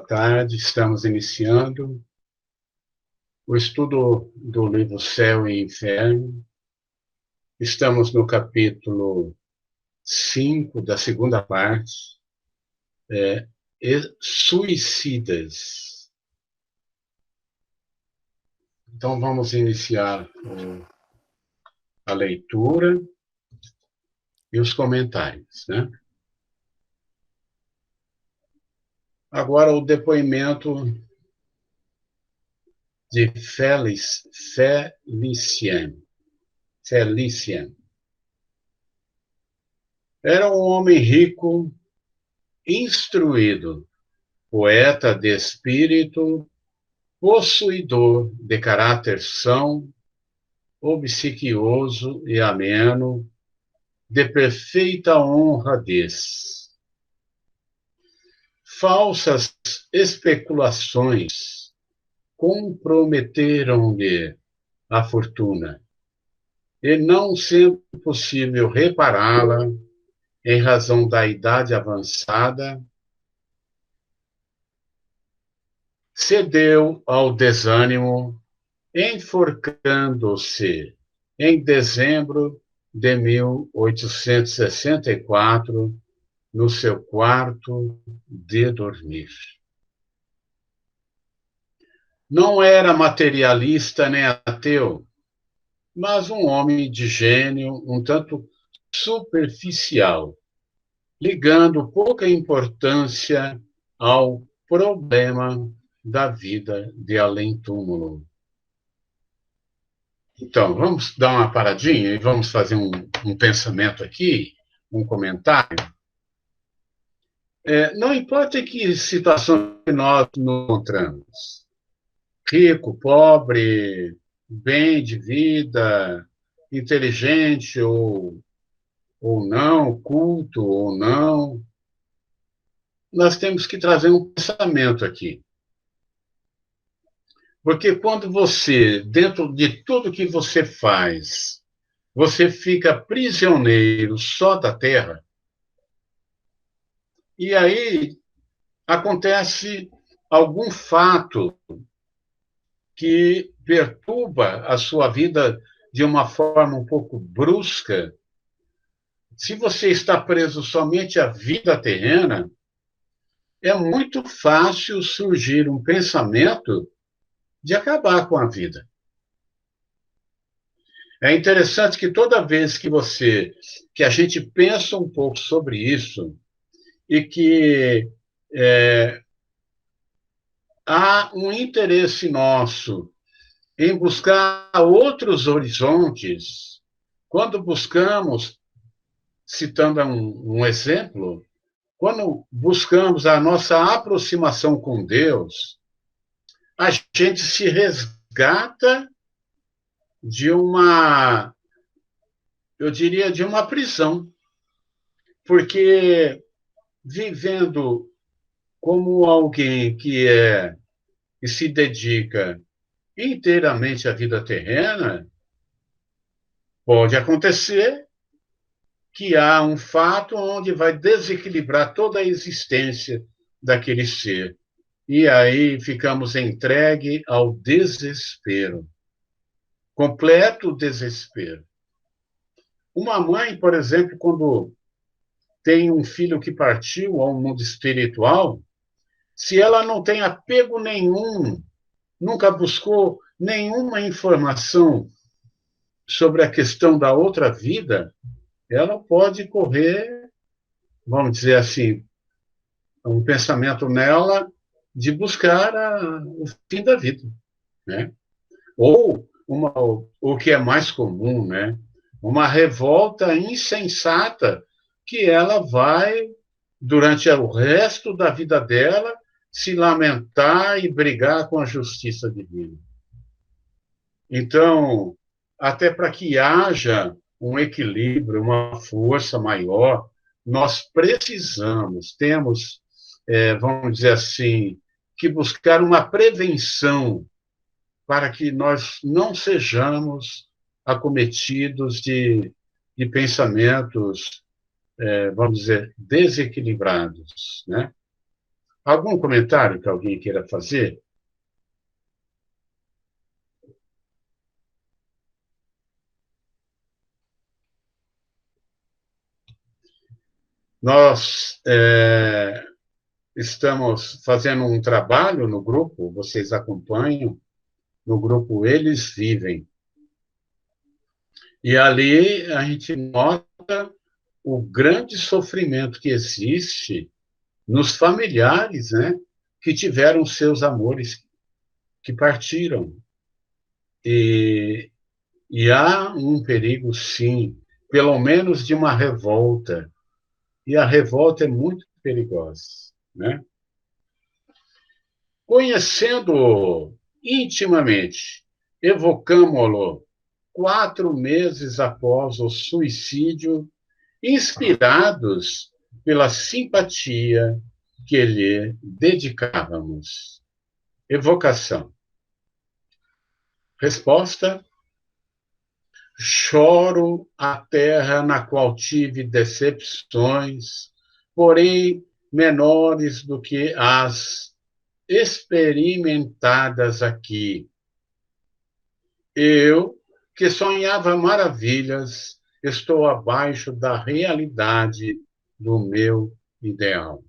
tarde. Estamos iniciando o estudo do livro Céu e Inferno. Estamos no capítulo 5 da segunda parte, Suicidas. Então, vamos iniciar a leitura e os comentários, né? Agora, o depoimento de Felicien. Era um homem rico, instruído, poeta de espírito, possuidor de caráter são, obsequioso e ameno, de perfeita honradez. Falsas especulações comprometeram-lhe a fortuna, e não sendo possível repará-la em razão da idade avançada, cedeu ao desânimo, enforcando-se em dezembro de 1864 no seu quarto de dormir. Não era materialista nem ateu, mas um homem de gênio um tanto superficial, ligando pouca importância ao problema da vida de além-túmulo. Então, vamos dar uma paradinha e vamos fazer um pensamento aqui, um comentário. Não importa em que situação nós nos encontramos, rico, pobre, bem de vida, inteligente ou não, culto ou não, nós temos que trazer um pensamento aqui. Porque quando você, dentro de tudo que você faz, você fica prisioneiro só da terra, e aí acontece algum fato que perturba a sua vida de uma forma um pouco brusca. Se você está preso somente à vida terrena, é muito fácil surgir um pensamento de acabar com a vida. É interessante que toda vez que a gente pensa um pouco sobre isso e que há um interesse nosso em buscar outros horizontes, quando buscamos, citando um exemplo, quando buscamos a nossa aproximação com Deus, a gente se resgata de eu diria, de uma prisão. Porque vivendo como alguém que se dedica inteiramente à vida terrena, pode acontecer que há um fato onde vai desequilibrar toda a existência daquele ser. E aí ficamos entregues ao desespero, completo desespero. Uma mãe, por exemplo, quando tem um filho que partiu ao mundo espiritual, se ela não tem apego nenhum, nunca buscou nenhuma informação sobre a questão da outra vida, ela pode correr, vamos dizer assim, um pensamento nela de buscar o fim da vida, né? Ou o que é mais comum, né? Uma revolta insensata que ela vai, durante o resto da vida dela, se lamentar e brigar com a justiça divina. Então, até para que haja um equilíbrio, uma força maior, nós temos, vamos dizer assim, que buscar uma prevenção para que nós não sejamos acometidos de pensamentos, vamos dizer, desequilibrados, né? Algum comentário que alguém queira fazer? Nós estamos fazendo um trabalho no grupo, vocês acompanham, no grupo Eles Vivem. E ali a gente nota o grande sofrimento que existe nos familiares, né, que tiveram seus amores que partiram. E, e há um perigo, sim, pelo menos de uma revolta. E a revolta é muito perigosa, né? Conhecendo-o intimamente, evocamo-lo 4 meses após o suicídio, inspirados pela simpatia que lhe dedicávamos. Evocação. Resposta: choro a terra na qual tive decepções, porém menores do que as experimentadas aqui. Eu, que sonhava maravilhas, estou abaixo da realidade do meu ideal.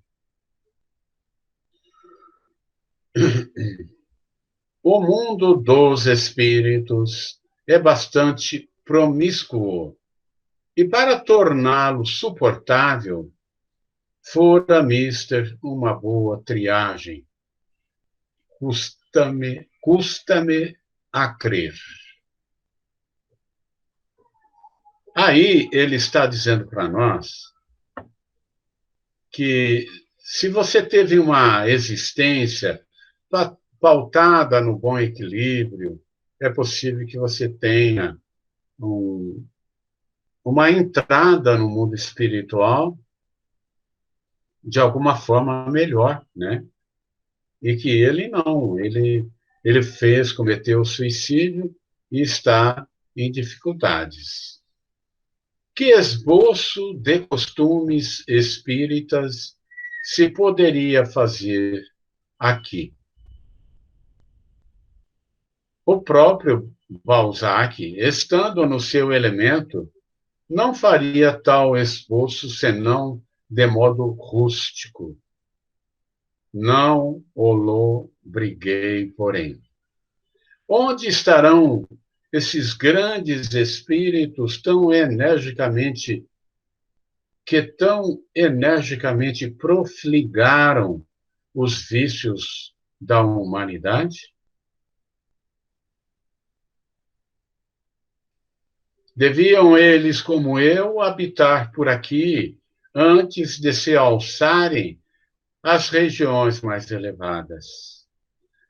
O mundo dos espíritos é bastante promíscuo e, para torná-lo suportável, fora mister uma boa triagem. Custa-me a crer. Aí ele está dizendo para nós que se você teve uma existência pautada no bom equilíbrio, é possível que você tenha um, uma entrada no mundo espiritual de alguma forma melhor, né? E que ele não, ele cometeu suicídio e está em dificuldades. Que esboço de costumes espíritas se poderia fazer aqui? O próprio Balzac, estando no seu elemento, não faria tal esboço senão de modo rústico. Não o lobriguei, porém. Onde estarão esses grandes espíritos tão energicamente profligaram os vícios da humanidade? Deviam eles, como eu, habitar por aqui antes de se alçarem às regiões mais elevadas.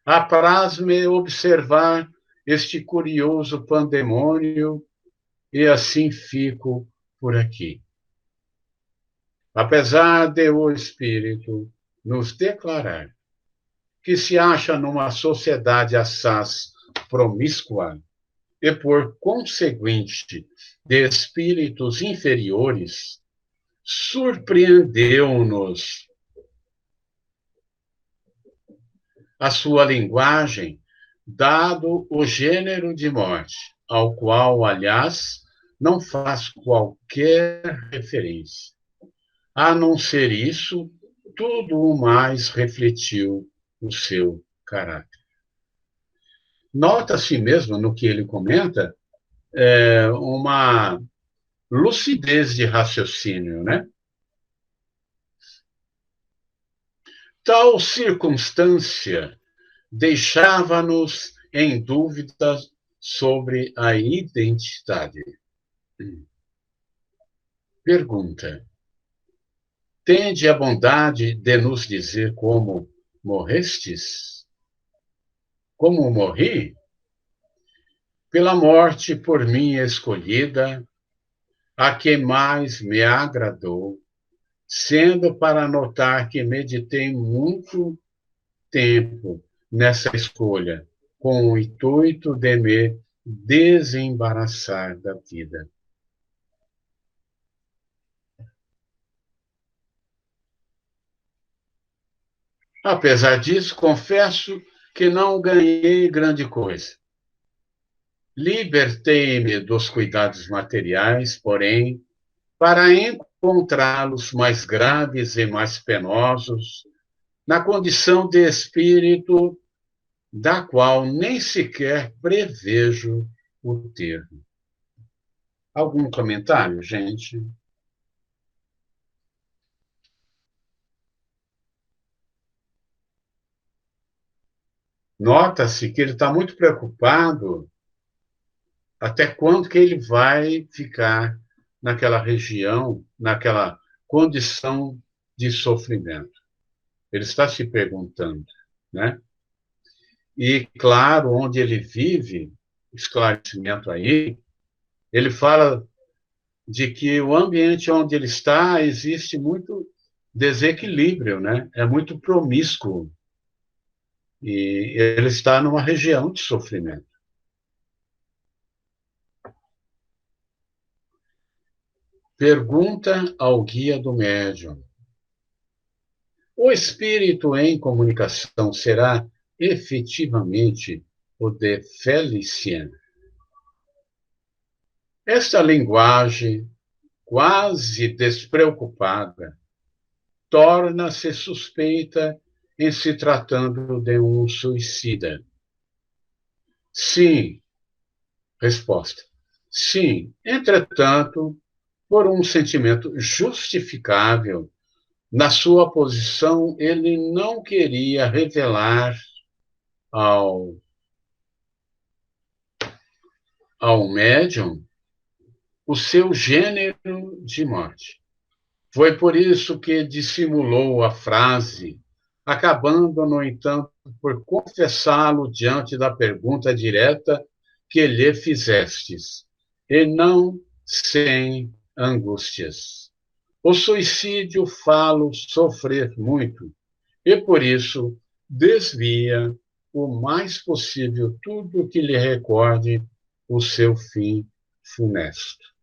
Apraz-me observar este curioso pandemônio e assim fico por aqui. Apesar de o Espírito nos declarar que se acha numa sociedade assaz promíscua e, por conseguinte, de espíritos inferiores, surpreendeu-nos a sua linguagem, dado o gênero de morte, ao qual, aliás, não faz qualquer referência. A não ser isso, tudo o mais refletiu o seu caráter. Nota-se mesmo no que ele comenta uma lucidez de raciocínio, né? Tal circunstância deixava-nos em dúvida sobre a identidade. Pergunta: tende a bondade de nos dizer como morrestes? Como morri? Pela morte por mim escolhida, a que mais me agradou, sendo para notar que meditei muito tempo nessa escolha, com o intuito de me desembaraçar da vida. Apesar disso, confesso que não ganhei grande coisa. Libertei-me dos cuidados materiais, porém, para encontrá-los mais graves e mais penosos, na condição de espírito da qual nem sequer prevejo o termo. Algum comentário, gente? Nota-se que ele está muito preocupado até quando que ele vai ficar naquela região, naquela condição de sofrimento. Ele está se perguntando, né? E, claro, onde ele vive, esclarecimento aí, ele fala de que o ambiente onde ele está existe muito desequilíbrio, né? É muito promíscuo. E ele está numa região de sofrimento. Pergunta ao guia do médium. O espírito em comunicação será efetivamente o de Felicien? Esta linguagem quase despreocupada torna-se suspeita em se tratando de um suicida. Sim, resposta. Sim, entretanto, por um sentimento justificável, na sua posição, ele não queria revelar ao, ao médium o seu gênero de morte. Foi por isso que dissimulou a frase, acabando, no entanto, por confessá-lo diante da pergunta direta que lhe fizestes, e não sem angústias. O suicídio falo sofrer muito, e por isso desvia o mais possível tudo que lhe recorde o seu fim funesto.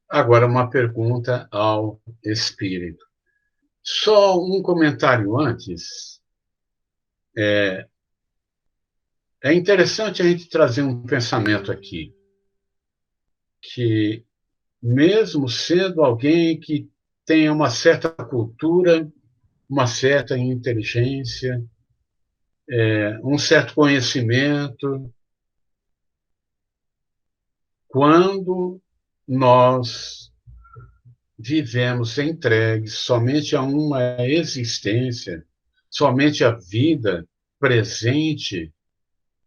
Agora, uma pergunta ao espírito. Só um comentário antes. É interessante a gente trazer um pensamento aqui, que mesmo sendo alguém que tenha uma certa cultura, uma certa inteligência, um certo conhecimento, quando nós vivemos entregues somente a uma existência, somente a vida presente,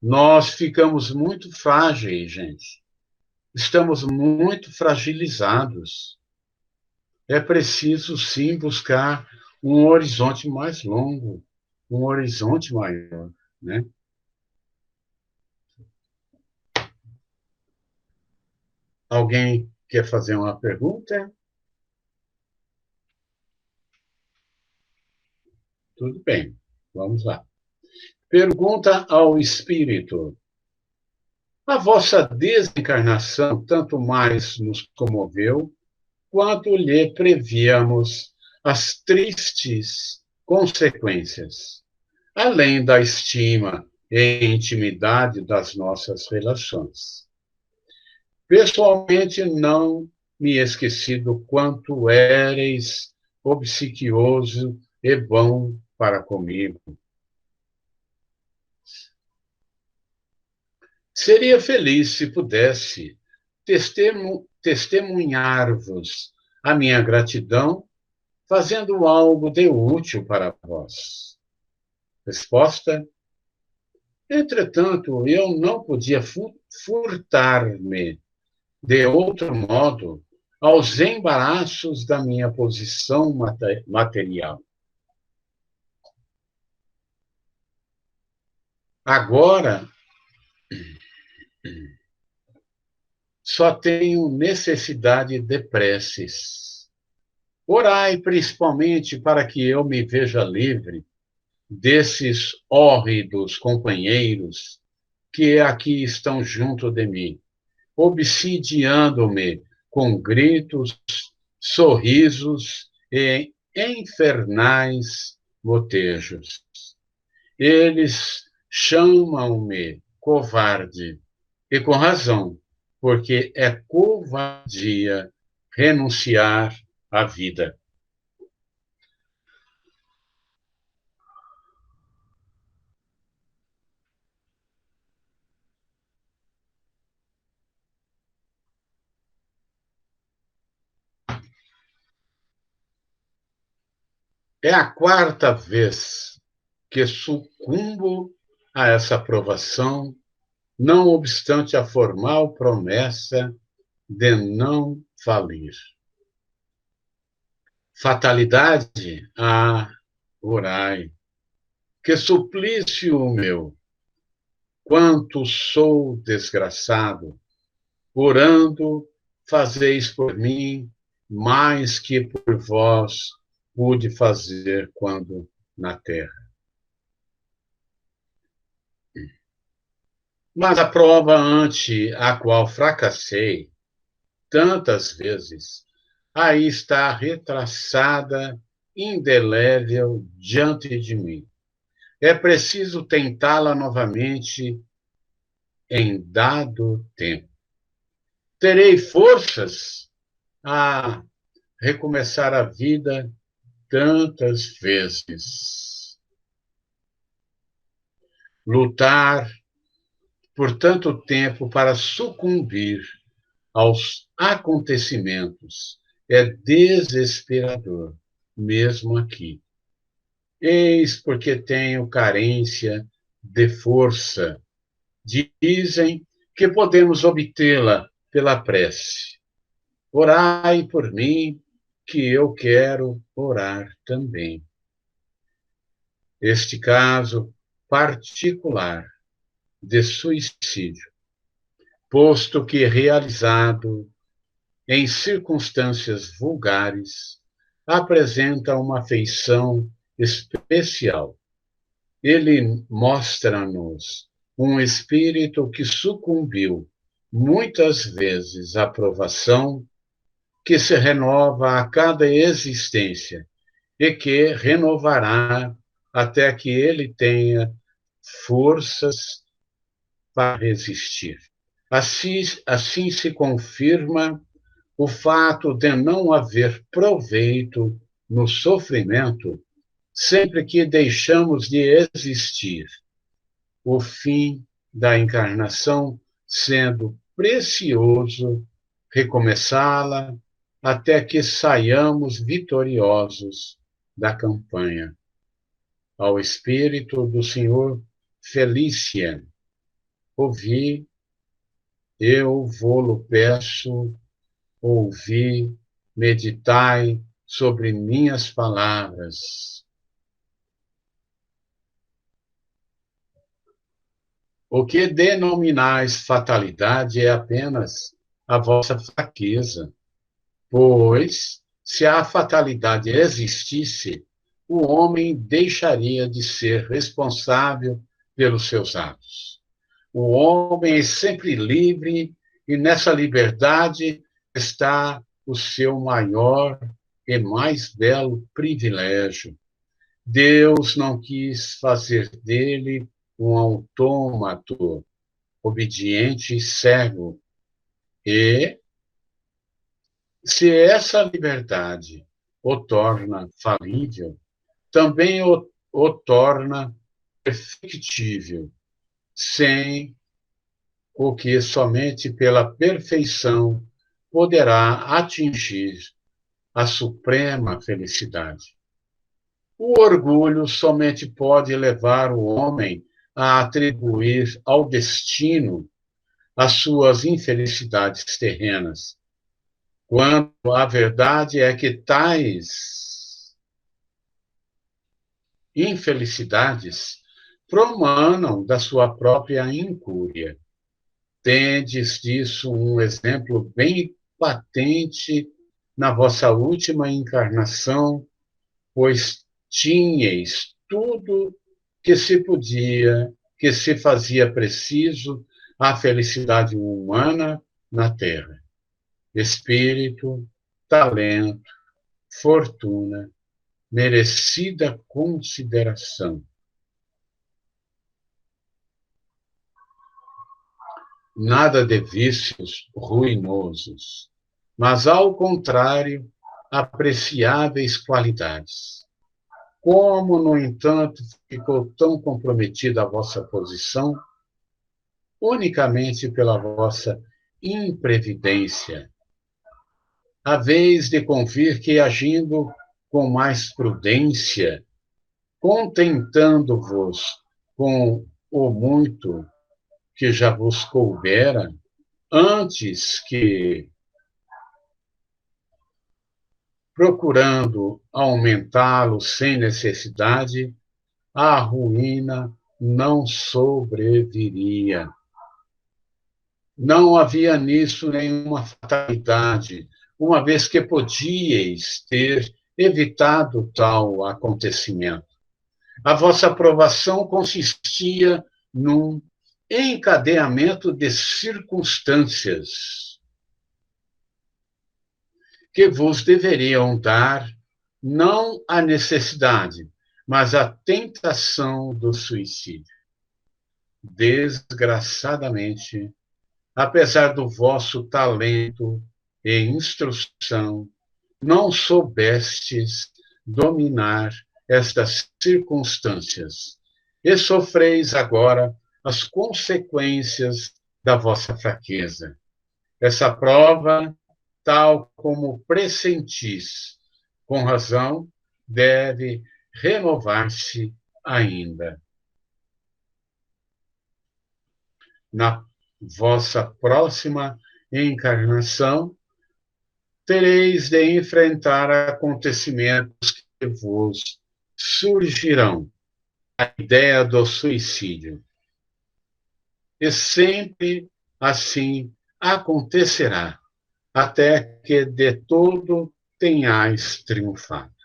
nós ficamos muito frágeis, gente. Estamos muito fragilizados. É preciso, sim, buscar um horizonte mais longo, um horizonte maior, né? Alguém quer fazer uma pergunta? Tudo bem, vamos lá. Pergunta ao espírito. A vossa desencarnação tanto mais nos comoveu, quanto lhe prevíamos as tristes consequências, além da estima e intimidade das nossas relações. Pessoalmente, não me esqueci do quanto éreis obsequioso e bom para comigo. Seria feliz se pudesse testemunhar-vos a minha gratidão, fazendo algo de útil para vós. Resposta: entretanto, eu não podia furtar-me de outro modo aos embaraços da minha posição material. Agora, só tenho necessidade de preces. Orai principalmente para que eu me veja livre desses hórridos companheiros que aqui estão junto de mim, obsidiando-me com gritos sorrisos e infernais motejos. Eles chamam-me covarde, e com razão, porque é covardia renunciar à vida. É a quarta vez que sucumbo a essa provação, não obstante a formal promessa de não falir. Fatalidade? Ah, orai. Que suplício o meu! Quanto sou desgraçado! Orando, fazeis por mim mais que por vós pude fazer quando na terra. Mas a prova ante a qual fracassei tantas vezes, aí está retraçada, indelével diante de mim. É preciso tentá-la novamente em dado tempo. Terei forças a recomeçar a vida tantas vezes. Lutar por tanto tempo para sucumbir aos acontecimentos é desesperador, mesmo aqui. Eis porque tenho carência de força. Dizem que podemos obtê-la pela prece. Orai por mim, que eu quero orar também. Este caso particular de suicídio, posto que realizado em circunstâncias vulgares, apresenta uma feição especial. Ele mostra-nos um espírito que sucumbiu muitas vezes à provação, que se renova a cada existência e que renovará até que ele tenha forças para resistir. Assim se confirma o fato de não haver proveito no sofrimento sempre que deixamos de existir, o fim da encarnação sendo precioso recomeçá-la até que saiamos vitoriosos da campanha. Ao Espírito do Senhor Felicien, ouvi, eu vou-lo peço, ouvi, meditai sobre minhas palavras. O que denominais fatalidade é apenas a vossa fraqueza, pois, se a fatalidade existisse, o homem deixaria de ser responsável pelos seus atos. O homem é sempre livre e nessa liberdade está o seu maior e mais belo privilégio. Deus não quis fazer dele um autômato, obediente e cego. E, se essa liberdade o torna falível, também o torna perfectível, sem o que somente pela perfeição poderá atingir a suprema felicidade. O orgulho somente pode levar o homem a atribuir ao destino as suas infelicidades terrenas, quando a verdade é que tais infelicidades promanam da sua própria incúria. Tendes disso um exemplo bem patente na vossa última encarnação, pois tinhais tudo que se podia, que se fazia preciso à felicidade humana na Terra. Espírito, talento, fortuna, merecida consideração. Nada de vícios ruinosos, mas, ao contrário, apreciáveis qualidades. Como, no entanto, ficou tão comprometida a vossa posição? Unicamente pela vossa imprevidência. Haveis de convir que, agindo com mais prudência, contentando-vos com o muito que já vos coubera, antes que procurando aumentá-lo sem necessidade, a ruína não sobreviria. Não havia nisso nenhuma fatalidade, uma vez que podíeis ter evitado tal acontecimento. A vossa aprovação consistia num encadeamento de circunstâncias que vos deveriam dar não a necessidade, mas a tentação do suicídio. Desgraçadamente, apesar do vosso talento e instrução, não soubestes dominar estas circunstâncias e sofreis agora as consequências da vossa fraqueza. Essa prova, tal como pressentis, com razão, deve renovar-se ainda. Na vossa próxima encarnação, tereis de enfrentar acontecimentos que vos surgirão. A ideia do suicídio. E sempre assim acontecerá, até que de todo tenhais triunfado.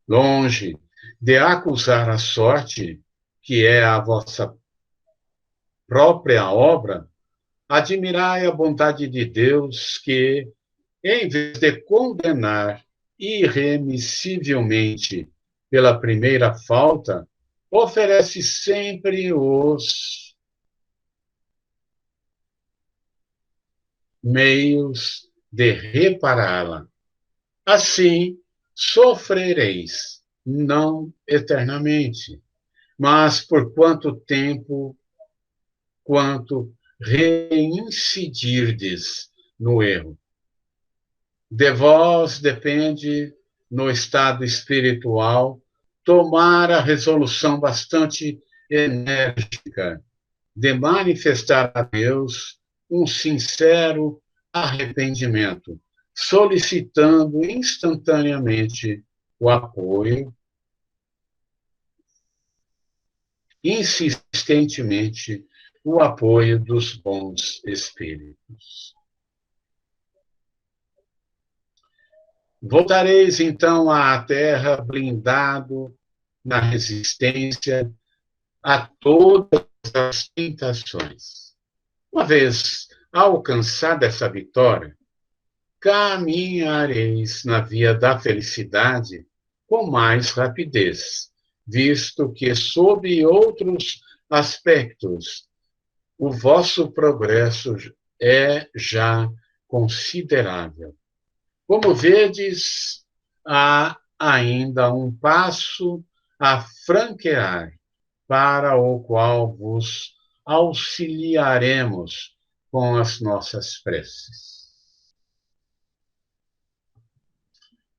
Longe de acusar a sorte, que é a vossa própria obra, admirai a bondade de Deus que, em vez de condenar irremissivelmente pela primeira falta, oferece sempre os meios de repará-la. Assim, sofrereis, não eternamente, mas por quanto tempo quanto reincidirdes no erro. De vós depende, no estado espiritual, tomar a resolução bastante enérgica de manifestar a Deus um sincero arrependimento, solicitando instantaneamente o apoio, insistentemente, o apoio dos bons espíritos. Voltareis, então, à terra blindado na resistência a todas as tentações. Uma vez alcançada essa vitória, caminhareis na via da felicidade com mais rapidez, visto que, sob outros aspectos, o vosso progresso é já considerável. Como vedes, há ainda um passo a franquear, para o qual vos auxiliaremos com as nossas preces.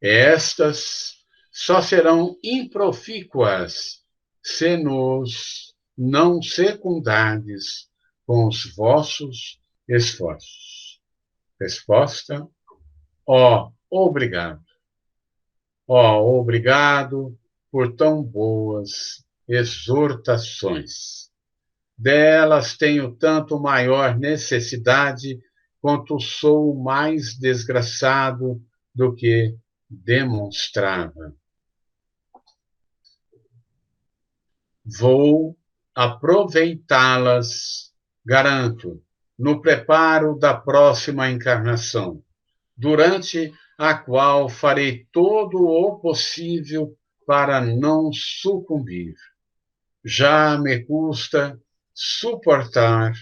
Estas só serão improfícuas se nos não secundardes com os vossos esforços. Resposta: obrigado. Obrigado por tão boas exortações. Delas tenho tanto maior necessidade, quanto sou mais desgraçado do que demonstrava. Vou aproveitá-las, garanto, no preparo da próxima encarnação, durante a qual farei todo o possível para não sucumbir. Já me custa suportar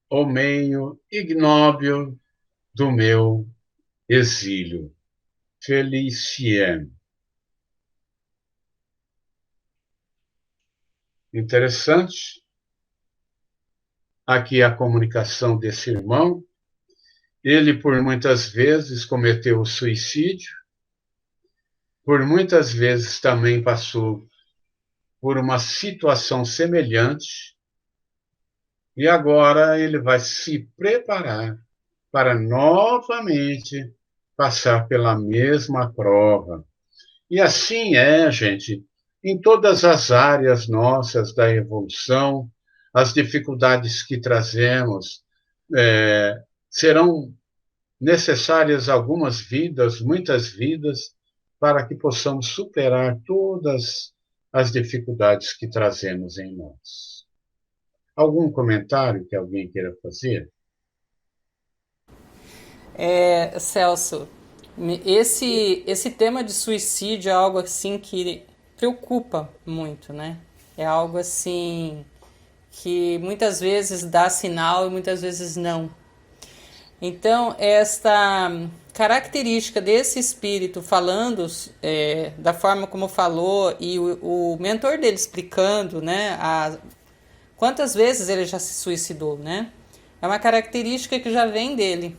o meio ignóbil do meu exílio. Felicien. Interessante. Aqui a comunicação desse irmão. Ele, por muitas vezes, cometeu o suicídio, por muitas vezes também passou por uma situação semelhante, e agora ele vai se preparar para novamente passar pela mesma prova. E assim é, gente, em todas as áreas nossas da evolução, as dificuldades que trazemos serão necessárias algumas vidas, muitas vidas, para que possamos superar todas as dificuldades que trazemos em nós. Algum comentário que alguém queira fazer? Celso, esse tema de suicídio é algo assim que preocupa muito, né? É algo assim que muitas vezes dá sinal e muitas vezes não. Então, esta característica desse espírito falando da forma como falou e o mentor dele explicando, né, quantas vezes ele já se suicidou, né? É uma característica que já vem dele.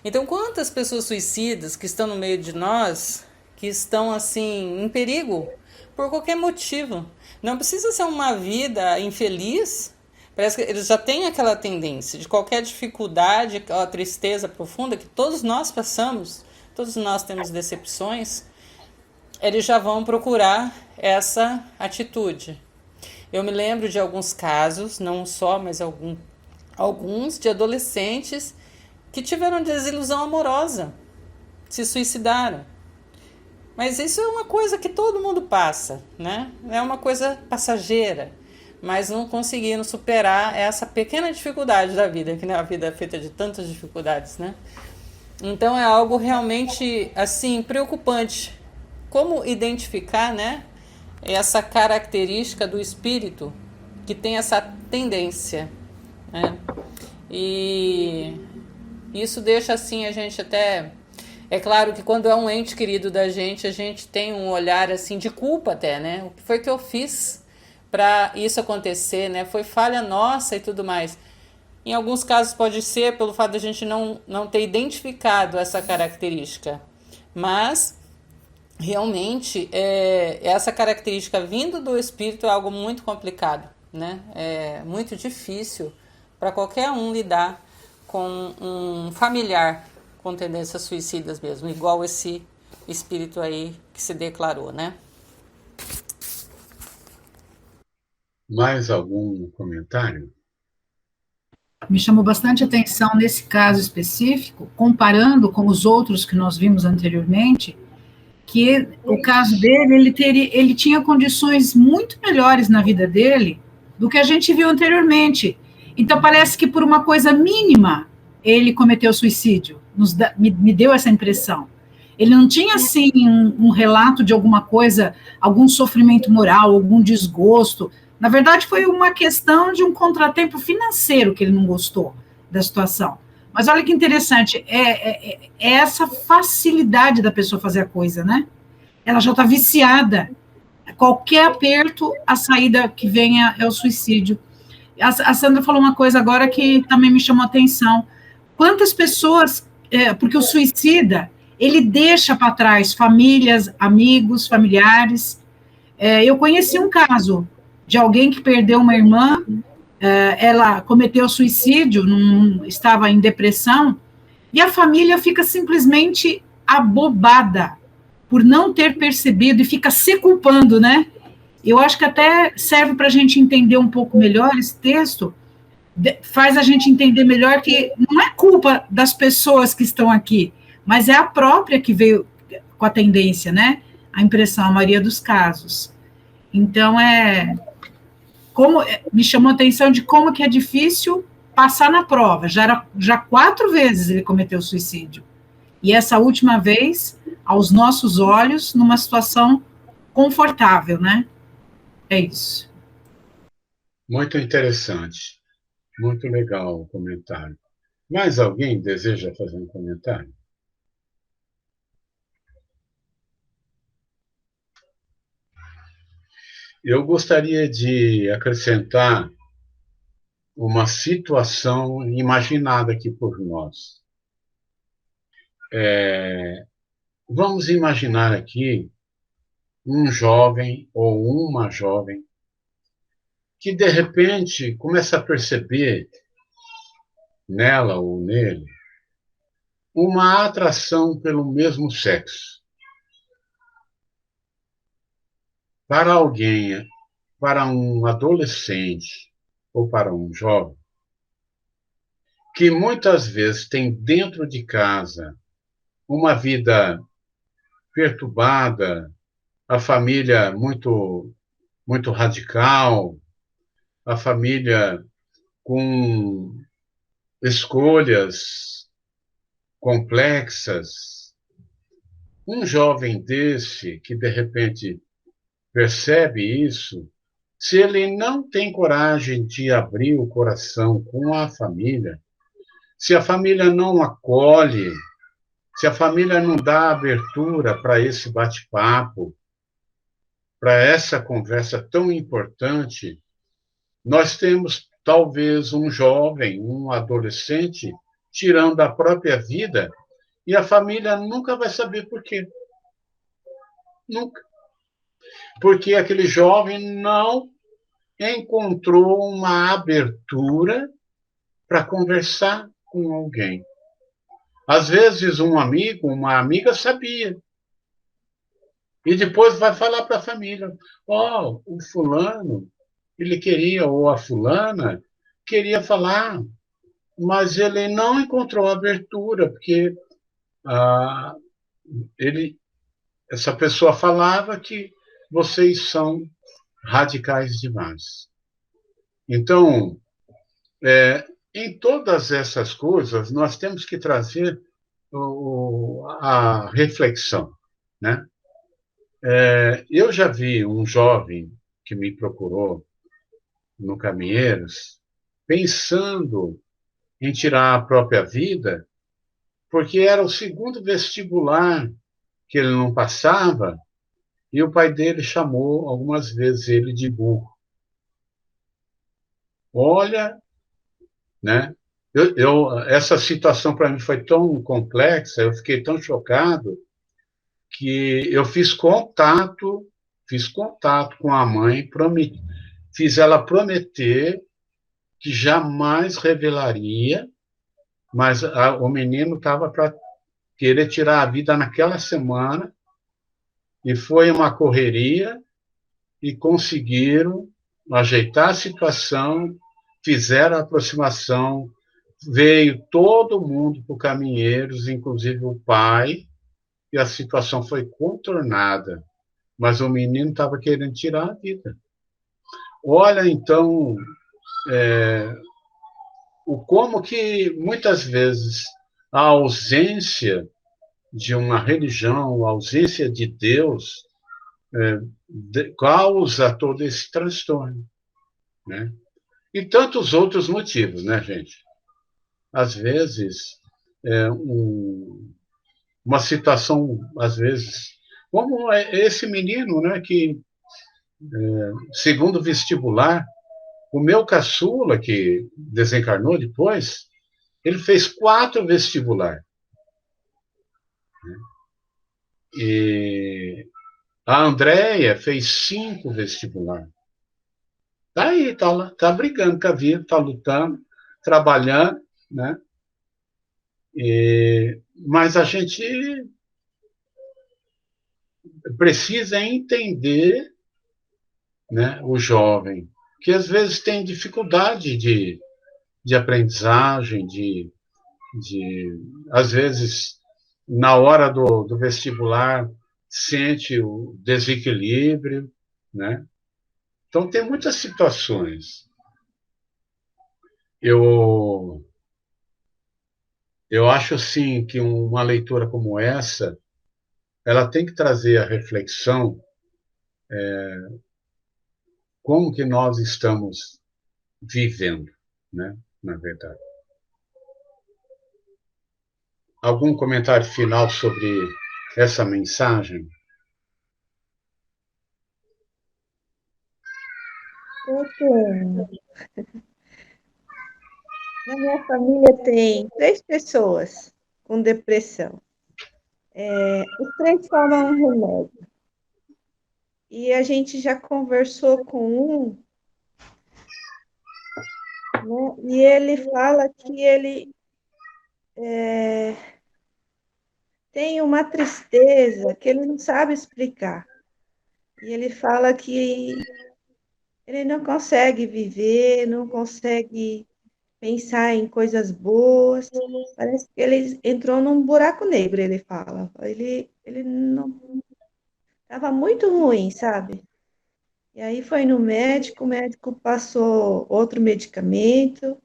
Então, quantas pessoas suicidas que estão no meio de nós, que estão assim em perigo por qualquer motivo? Não precisa ser uma vida infeliz. Parece que eles já têm aquela tendência de qualquer dificuldade, aquela tristeza profunda que todos nós passamos, todos nós temos decepções, eles já vão procurar essa atitude. Eu me lembro de alguns casos, não só, mas alguns de adolescentes que tiveram desilusão amorosa, se suicidaram. Mas isso é uma coisa que todo mundo passa, né? É uma coisa passageira, mas não conseguiram superar essa pequena dificuldade da vida, que a vida é feita de tantas dificuldades, né? Então é algo realmente assim preocupante. Como identificar, né, essa característica do espírito que tem essa tendência, né? E isso deixa assim a gente até... É claro que quando é um ente querido da gente, a gente tem um olhar assim de culpa até, né? O que foi que eu fiz para isso acontecer, né? Foi falha nossa e tudo mais. Em alguns casos pode ser pelo fato de a gente não ter identificado essa característica. Mas, realmente, essa característica vindo do espírito é algo muito complicado, né? É muito difícil para qualquer um lidar com um familiar com tendências suicidas mesmo, igual esse espírito aí que se declarou, né? Mais algum comentário? Me chamou bastante atenção nesse caso específico, comparando com os outros que nós vimos anteriormente, que o caso dele, ele tinha condições muito melhores na vida dele do que a gente viu anteriormente. Então, parece que por uma coisa mínima, ele cometeu suicídio. Me deu essa impressão. Ele não tinha, assim, um relato de alguma coisa, algum sofrimento moral, algum desgosto. Na verdade, foi uma questão de um contratempo financeiro que ele não gostou da situação. Mas olha que interessante, é essa facilidade da pessoa fazer a coisa, né? Ela já está viciada. Qualquer aperto, a saída que venha é o suicídio. A Sandra falou uma coisa agora que também me chamou a atenção. Quantas pessoas, porque o suicida, ele deixa para trás famílias, amigos, familiares. Eu conheci um caso de alguém que perdeu uma irmã, ela cometeu suicídio, estava em depressão, e a família fica simplesmente abobada por não ter percebido e fica se culpando, né? Eu acho que até serve para a gente entender um pouco melhor esse texto, faz a gente entender melhor que não é culpa das pessoas que estão aqui, mas é a própria que veio com a tendência, né? A impressão, a maioria dos casos. Então, como me chamou a atenção de como que é difícil passar na prova. Já 4 vezes ele cometeu suicídio. E essa última vez, aos nossos olhos, numa situação confortável, né? É isso. Muito interessante. Muito legal o comentário. Mais alguém deseja fazer um comentário? Eu gostaria de acrescentar uma situação imaginada aqui por nós. Vamos imaginar aqui um jovem ou uma jovem que, de repente, começa a perceber nela ou nele uma atração pelo mesmo sexo. Para alguém, para um adolescente ou para um jovem, que muitas vezes tem dentro de casa uma vida perturbada, a família muito radical, a família com escolhas complexas. Um jovem desse que de repente percebe isso, se ele não tem coragem de abrir o coração com a família, se a família não acolhe, se a família não dá abertura para esse bate-papo, para essa conversa tão importante, nós temos talvez um jovem, um adolescente, tirando a própria vida, e a família nunca vai saber por quê. Nunca. Porque aquele jovem não encontrou uma abertura para conversar com alguém. Às vezes, um amigo, uma amiga sabia. E depois vai falar para a família: ó, o fulano, ele queria, ou a fulana, queria falar, mas ele não encontrou abertura, porque ah, essa pessoa falava que vocês são radicais demais. Então, em todas essas coisas, nós temos que trazer a reflexão, né? Eu já vi um jovem que me procurou no Caminheiros, pensando em tirar a própria vida, porque era o segundo vestibular que ele não passava, e o pai dele chamou algumas vezes ele de burro. Olha, né? Essa situação para mim foi tão complexa, eu fiquei tão chocado, que eu fiz contato com a mãe, fiz ela prometer que jamais revelaria, mas o menino estava para querer tirar a vida naquela semana, e foi uma correria, e conseguiram ajeitar a situação, fizeram a aproximação, veio todo mundo para o Caminheiros, inclusive o pai, e a situação foi contornada, mas o menino estava querendo tirar a vida. Olha, então, como que muitas vezes a ausência de uma religião, a ausência de Deus, causa todo esse transtorno, né? E tantos outros motivos, né, gente? Às vezes, uma situação, às vezes, como esse menino, né, que, segundo vestibular, o meu caçula, que desencarnou depois, ele fez 4 vestibular. E a Andréia fez 5 vestibular. Tá aí, tá brigando com a vida, tá lutando, trabalhando, né? Mas a gente precisa entender, né, o jovem, que às vezes tem dificuldade de aprendizagem, às vezes, na hora do vestibular, sente o desequilíbrio, né? Então, tem muitas situações. eu, eu acho assim que uma leitura como essa, ela tem que trazer a reflexão como que nós estamos vivendo, né? Na verdade. Algum comentário final sobre essa mensagem? Eu tenho. Na minha família tem 3 pessoas com depressão. Os 3 tomam um remédio. E a gente já conversou com um, né? E ele fala que ele tem uma tristeza que ele não sabe explicar. E ele fala que ele não consegue viver, não consegue pensar em coisas boas. Parece que ele entrou num buraco negro, ele fala. Ele não estava muito ruim, sabe? E aí foi no médico, o médico passou outro medicamento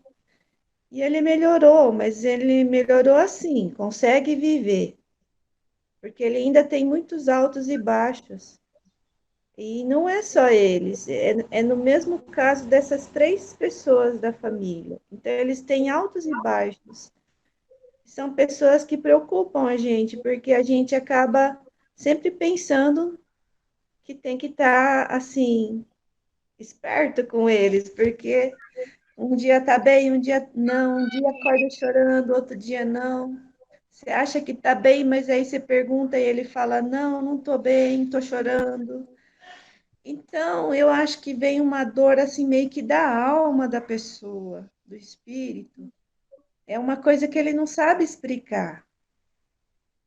e ele melhorou, mas ele melhorou assim, consegue viver, porque ele ainda tem muitos altos e baixos. E não é só eles, é no mesmo caso dessas 3 pessoas da família. Então, eles têm altos e baixos. São pessoas que preocupam a gente, porque a gente acaba sempre pensando que tem que estar, assim, esperto com eles, porque um dia tá bem, um dia não, um dia acorda chorando, outro dia não. Você acha que tá bem, mas aí você pergunta e ele fala: Não, não tô bem, tô chorando. Então, eu acho que vem uma dor assim meio que da alma da pessoa, do espírito. É uma coisa que ele não sabe explicar.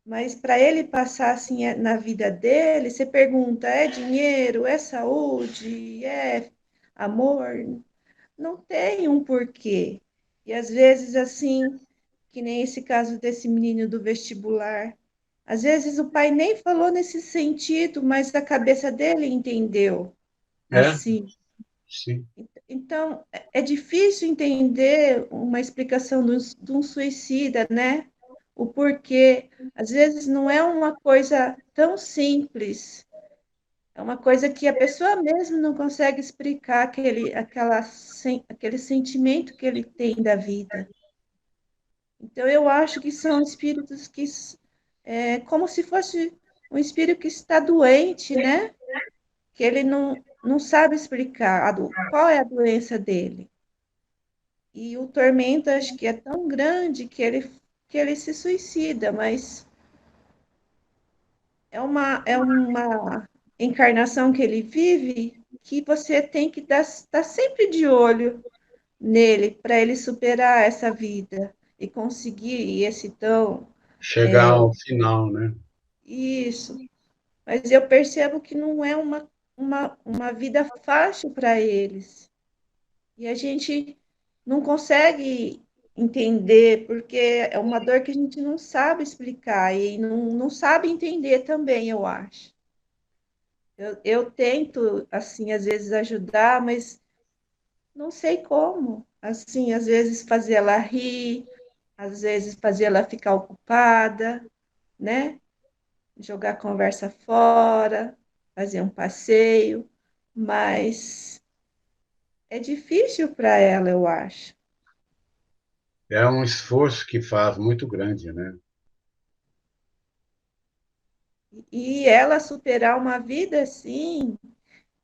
Mas para ele passar assim na vida dele, você pergunta: é dinheiro, é saúde, é amor? Não tem um porquê. E às vezes assim, que nem esse caso desse menino do vestibular, às vezes o pai nem falou nesse sentido, mas a cabeça dele entendeu É, assim. sim. Então, é difícil entender uma explicação de um suicida, né? O porquê. Às vezes não é uma coisa tão simples, é uma coisa que a pessoa mesmo não consegue explicar aquele sentimento que ele tem da vida. Então, eu acho que são espíritos que, como se fosse um espírito que está doente, né? Que ele não sabe explicar qual é a doença dele. E o tormento, acho que é tão grande que ele se suicida, mas é uma encarnação que ele vive que você tem que estar sempre de olho nele para ele superar essa vida e conseguir esse tão. Chegar ao final, né? Isso. Mas eu percebo que não é uma vida fácil para eles. E a gente não consegue entender, porque é uma dor que a gente não sabe explicar e não sabe entender também, eu acho. Eu tento, assim, às vezes ajudar, mas não sei como. Assim, às vezes fazer ela rir, às vezes fazer ela ficar ocupada, né? Jogar a conversa fora, fazer um passeio, mas é difícil para ela, eu acho. É um esforço que faz muito grande, né? E ela superar uma vida assim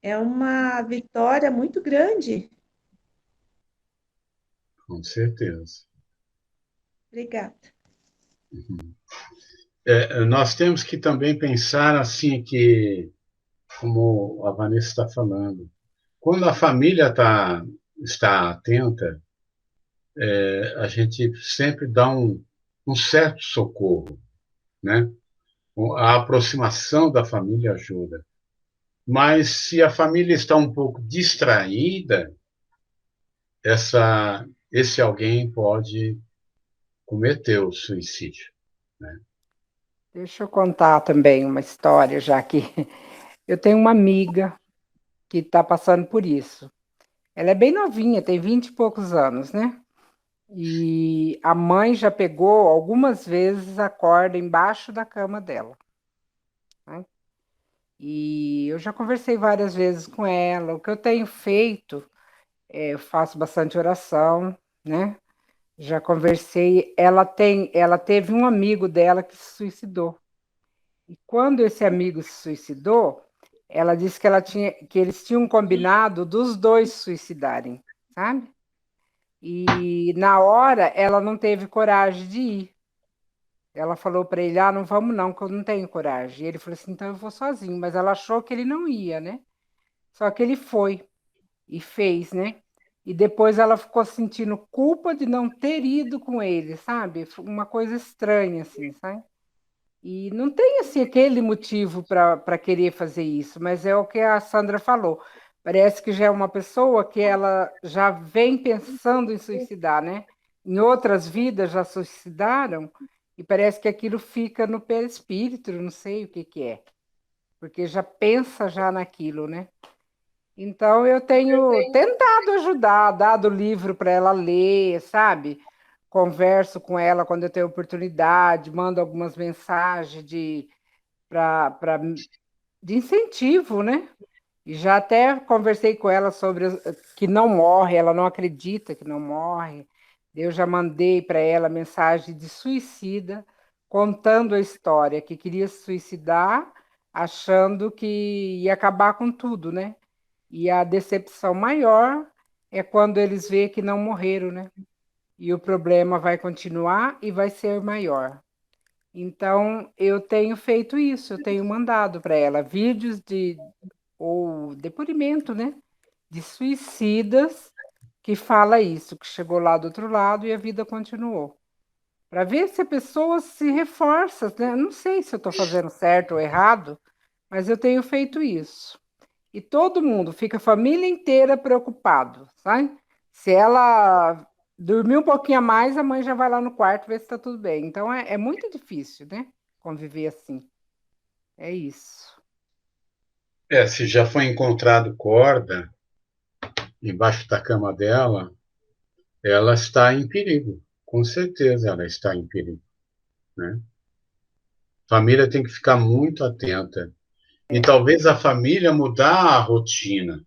é uma vitória muito grande. Com certeza. Obrigada. Nós temos que também pensar assim que, como a Vanessa está falando, quando a família está atenta, a gente sempre dá um certo socorro, né? A aproximação da família ajuda. Mas se a família está um pouco distraída, esse alguém pode cometer o suicídio, né? Deixa eu contar também uma história, já que eu tenho uma amiga que está passando por isso. Ela é bem novinha, tem 20 e poucos anos, né? E a mãe já pegou algumas vezes a corda embaixo da cama dela, né? E eu já conversei várias vezes com ela. O que eu tenho feito, eu faço bastante oração, né? Já conversei. Ela teve um amigo dela que se suicidou. E quando esse amigo se suicidou, ela disse que eles tinham combinado dos dois se suicidarem, sabe? E na hora ela não teve coragem de ir. Ela falou para ele: "Ah, não vamos não, que eu não tenho coragem". E ele falou assim: "Então eu vou sozinho". Mas ela achou que ele não ia, né? Só que ele foi e fez, né? E depois ela ficou sentindo culpa de não ter ido com ele, sabe? Foi uma coisa estranha, assim, sabe? E não tem, assim, aquele motivo para querer fazer isso, mas é o que a Sandra falou. Parece que já é uma pessoa que ela já vem pensando em suicidar, né? Em outras vidas já suicidaram, e parece que aquilo fica no perispírito, não sei o que que é, porque já pensa já naquilo, né? Então, eu tenho tentado ajudar, dado livro para ela ler, sabe? Converso com ela quando eu tenho oportunidade, mando algumas mensagens pra, de incentivo, né? E já até conversei com ela sobre que não morre, ela não acredita que não morre. Eu já mandei para ela mensagem de suicida, contando a história, que queria se suicidar, achando que ia acabar com tudo, né? E a decepção maior é quando eles veem que não morreram, né? E o problema vai continuar e vai ser maior. Então, eu tenho feito isso, eu tenho mandado para ela vídeos de ou depoimento, né, de suicidas que fala isso, que chegou lá do outro lado e a vida continuou. Para ver se a pessoa se reforça, né? Não sei se eu estou fazendo certo ou errado, mas eu tenho feito isso. E todo mundo, fica a família inteira preocupado, sabe? Se ela dormir um pouquinho a mais, a mãe já vai lá no quarto ver se está tudo bem. Então é muito difícil, né? Conviver assim. É isso. Se já foi encontrado corda embaixo da cama dela, ela está em perigo. Com certeza ela está em perigo, né? A família tem que ficar muito atenta. E talvez a família mudar a rotina,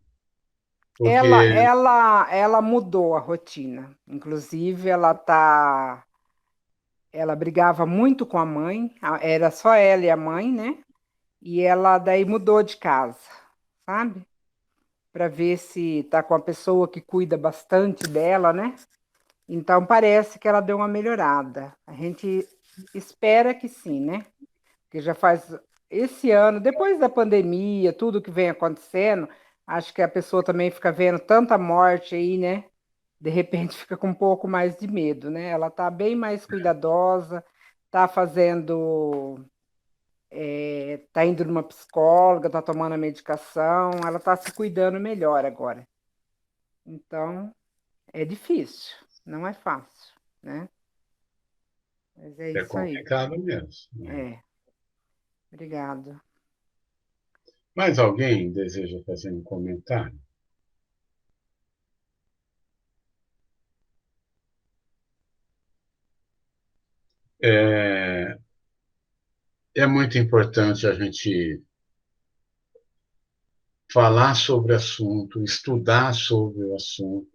porque Ela mudou a rotina. Inclusive, ela brigava muito com a mãe, era só ela e a mãe, né? E ela daí mudou de casa, sabe? Para ver se tá com a pessoa que cuida bastante dela, né? Então parece que ela deu uma melhorada. A gente espera que sim, né? Porque já faz esse ano, depois da pandemia, tudo que vem acontecendo, acho que a pessoa também fica vendo tanta morte aí, né? De repente fica com um pouco mais de medo, né? Ela tá bem mais cuidadosa, tá fazendo, tá indo numa psicóloga, tá tomando a medicação, ela tá se cuidando melhor agora. Então, é difícil, não é fácil, né? Mas é é isso aí. complicado mesmo, né? É, obrigado. Mais alguém deseja fazer um comentário? É, é muito importante a gente falar sobre o assunto, estudar sobre o assunto,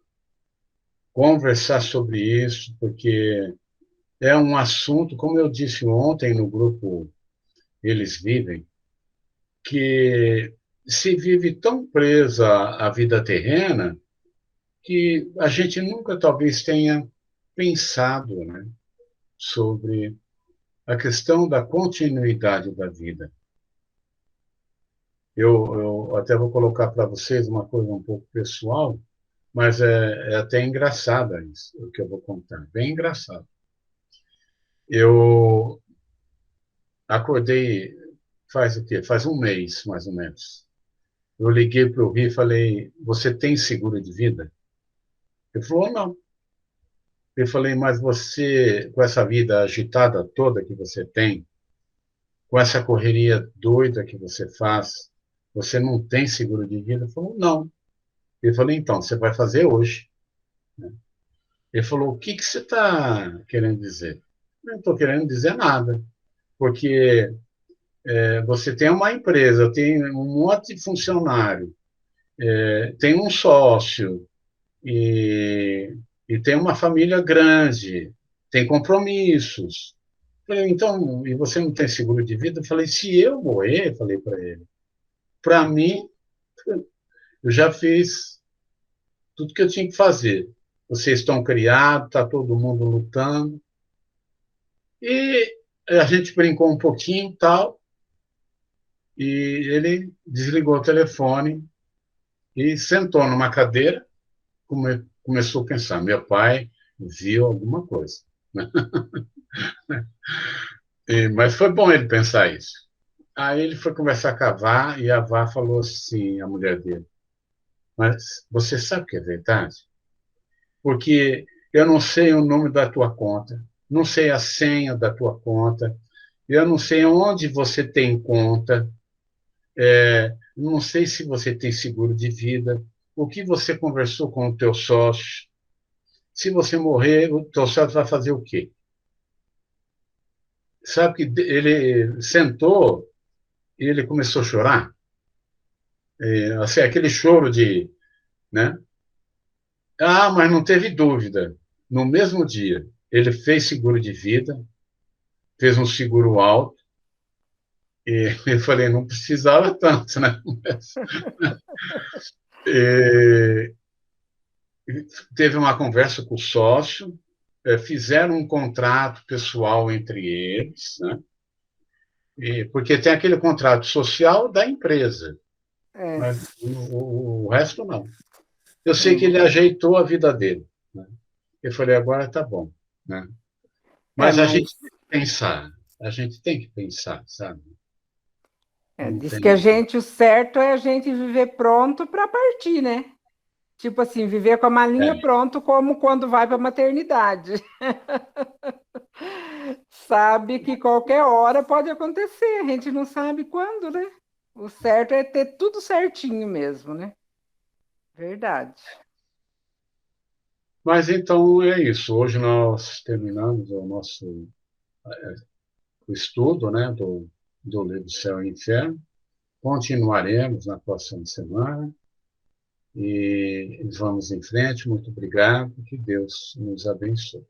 conversar sobre isso, porque é um assunto, como eu disse ontem no grupo Eles Vivem, que se vive tão presa à vida terrena que a gente nunca talvez tenha pensado, né, sobre a questão da continuidade da vida. Eu até vou colocar para vocês uma coisa um pouco pessoal, mas é até engraçada isso, o que eu vou contar. Bem engraçado. Eu acordei faz o quê? Faz um mês, mais ou menos. Eu liguei para o Rio e falei, você tem seguro de vida? Ele falou, não. Eu falei, mas você, com essa vida agitada toda que você tem, com essa correria doida que você faz, você não tem seguro de vida? Ele falou, não. Eu falei, então, você vai fazer hoje. Ele falou, o que que você está querendo dizer? Eu não estou querendo dizer nada, porque você tem uma empresa, tem um monte de funcionário, tem um sócio, e, e tem uma família grande, tem compromissos. Falei, então, e você não tem seguro de vida? Eu falei, se eu morrer, falei para ele, para mim, eu já fiz tudo que eu tinha que fazer. Vocês estão criados, está todo mundo lutando. E a gente brincou um pouquinho e tal, e ele desligou o telefone e sentou numa cadeira, começou a pensar, meu pai viu alguma coisa. Mas foi bom ele pensar isso. Aí ele foi conversar com a Vá, e a Vá falou assim, a mulher dele, mas você sabe que é verdade? Porque eu não sei o nome da tua conta, não sei a senha da tua conta, eu não sei onde você tem conta, não sei se você tem seguro de vida, o que você conversou com o teu sócio, se você morrer, o teu sócio vai fazer o quê? Sabe que ele sentou e ele começou a chorar, assim, aquele choro de, né? Ah, mas não teve dúvida. No mesmo dia, ele fez seguro de vida, fez um seguro alto, e eu falei, não precisava tanto, né? E teve uma conversa com o sócio, fizeram um contrato pessoal entre eles, né? Porque tem aquele contrato social da empresa, É, mas o resto não. Eu sei que sim. ele ajeitou a vida dele, né? Eu falei, agora tá bom, né? É, Mas a mas gente tem que pensar, a gente tem que pensar, sabe? Não diz que a tem. gente, o certo é a gente viver pronto para partir, né? Tipo assim, viver com a malinha É, pronto, como quando vai para a maternidade. Sabe que qualquer hora pode acontecer, a gente não sabe quando, né? O certo é ter tudo certinho mesmo, né? Verdade. mas então é isso. Hoje nós terminamos o nosso o estudo, né, do livro Céu e Inferno. Continuaremos na próxima semana e vamos em frente. Muito obrigado. Que Deus nos abençoe.